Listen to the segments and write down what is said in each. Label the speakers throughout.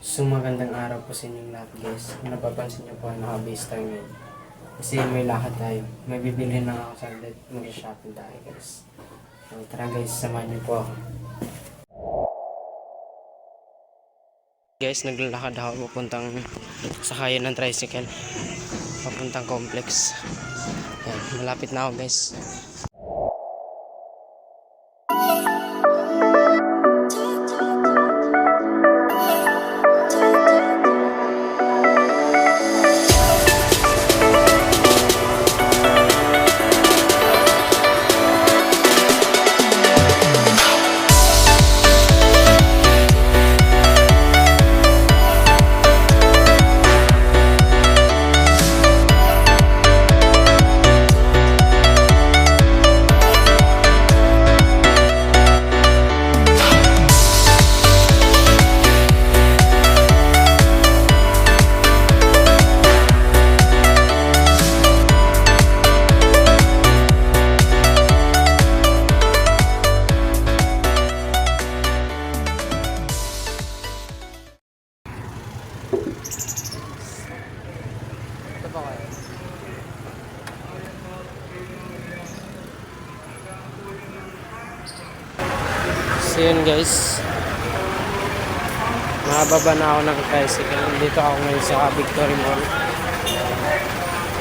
Speaker 1: So magandang araw po sa inyong lahat guys. Kung napapansin niyo po naka-base tayo ngayon. Kasi may lakad tayo. May bibili na ako sa outlet. Mag-shopping tayo guys. So tara guys, samahan niyo po ako. Guys, naglalakad ako papuntang sakayan ng tricycle. Papuntang complex. Yan, malapit na ako guys. So yun guys, nakababa na ako ng tricycle. Dito ako ngayon sa Victory Mall.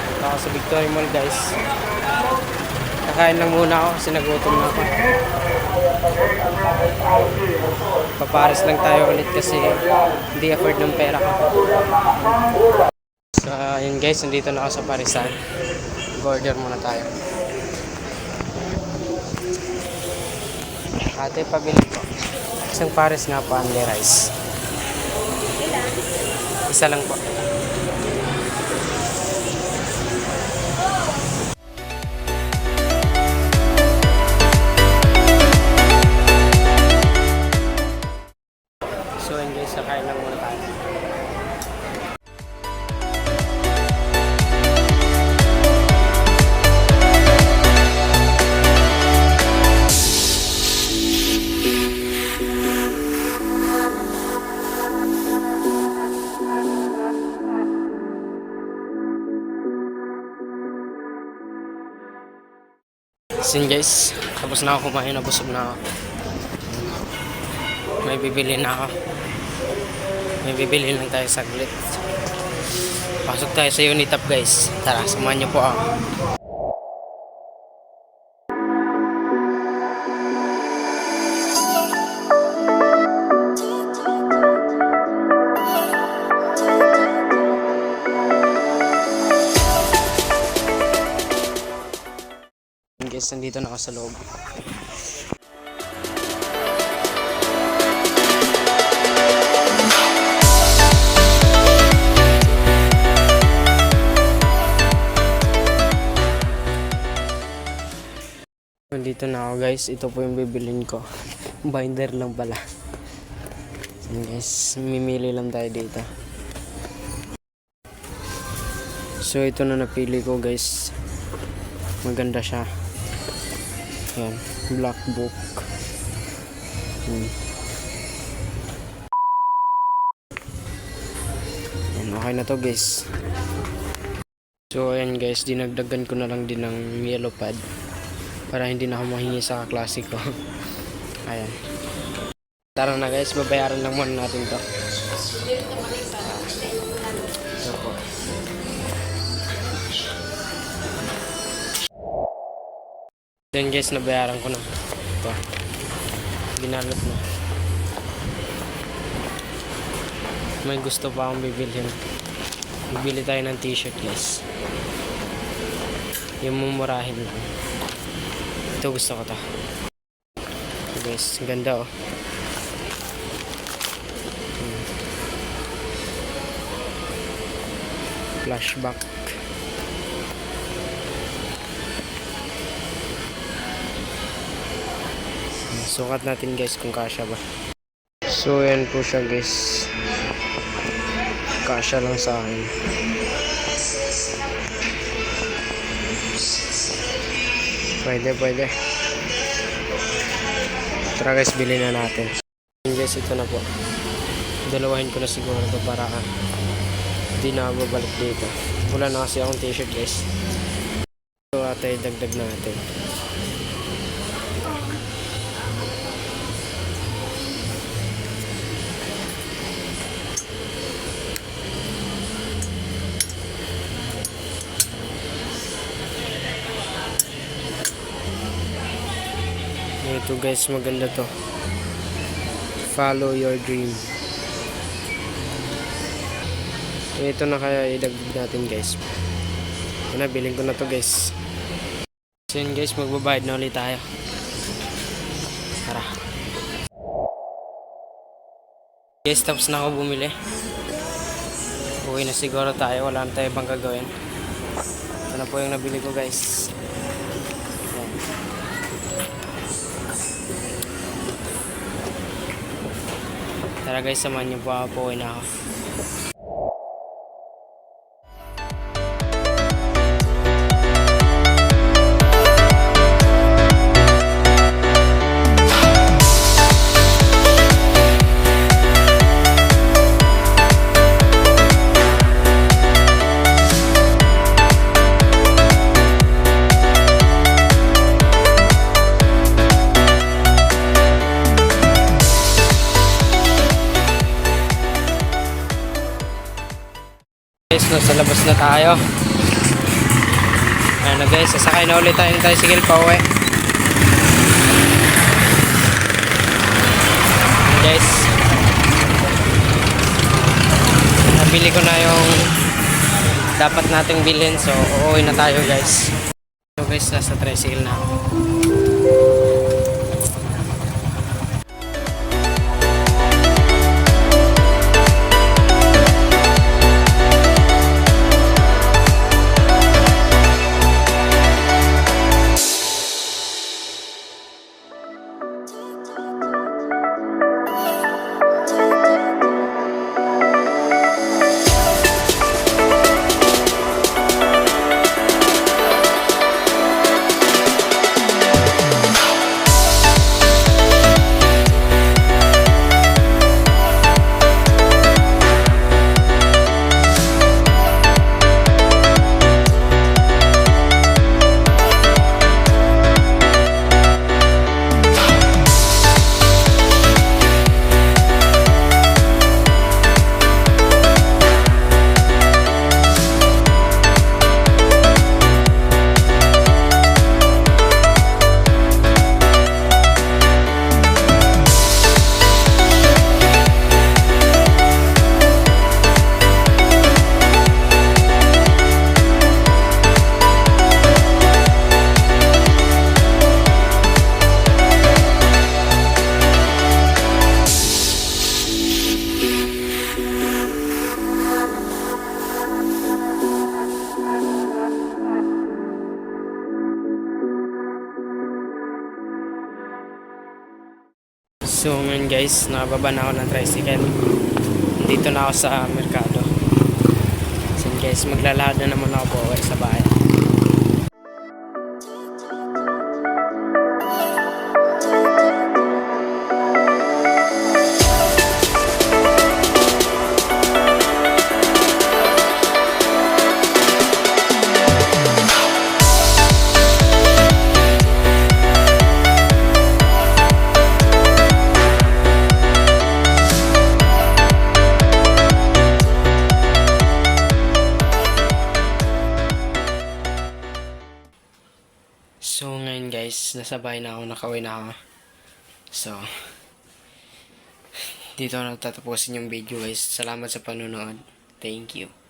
Speaker 1: Dito ako sa Victory Mall guys. Kakain lang muna ako kasi nagutom na ako. Papares lang tayo ulit kasi hindi afford ng pera ko. So yun guys, nandito na ako sa Parisan. Order muna tayo. Ate, pabili po. Isang pares nga po, only rice. Isa lang po. So yun guys, kakain lang muna tayo. Sin guys, tapos na ako kumain, nabusog na ako. May bibili na ako. May bibili lang tayo saglit. Pasok tayo sa Unitap guys. Tara, samahan niyo po ako. Guys, nandito na ako sa loob. Nandito na ako guys. Ito po yung bibilin ko. Binder lang pala. So guys, mimili lang tayo dito. So ito na napili ko guys. Maganda siya. Yan, black book. Yan, okay na to guys. So ayan guys, dinagdagan ko na lang din ng yellow pad para hindi na ako mahingi sa kaklase ko. Ayan. Tara na guys, babayaran lang muna natin to. Ito po. Then guys, nabayaran ko na. Ito. Ginalot na. May gusto pa akong bibilhin. Bibili tayo ng t-shirt guys. Yung mumurahin lang. Ito gusto ko to. So guys, ganda oh. Flashback. Sukat natin guys kung kasya ba. So yan po siya guys. Kasya lang sa akin. Pwede. Tara guys, bilhin na natin. Guys, ito na po. Dalawahin ko na siguro to para hindi na ako babalik dito. Wala na kasi akong t-shirt guys. So atay dagdag natin. Ito guys, maganda to. Follow your dream. Ito na kaya idagdag natin guys. Ito na, bilhin ko na to guys. So yun guys, magbabayad na ulit tayo. Tara. Guys, tapos na ako bumili. Uwi na siguro tayo, wala na tayo pang gagawin. Ito na po yung nabili ko guys. Tara guys, samahan niyo po ako, uwi na ako. Guys, nasa labas na tayo. Ayan na guys, sasakay na ulit tayong tricycle pa uwi. Ayan guys, nabili ko na yung dapat nating bilhin, so uuwi na tayo guys. So guys, nasa tricycle na ako. So ngayon guys, nakababa na ako ng tricycle. Dito na ako sa merkado. So guys, maglalakad na naman ako po sa bahay. So ngayon guys, nasa bahay na ako, nakauwi na ako. So dito na tatapusin yung video guys. Salamat sa panonood. Thank you.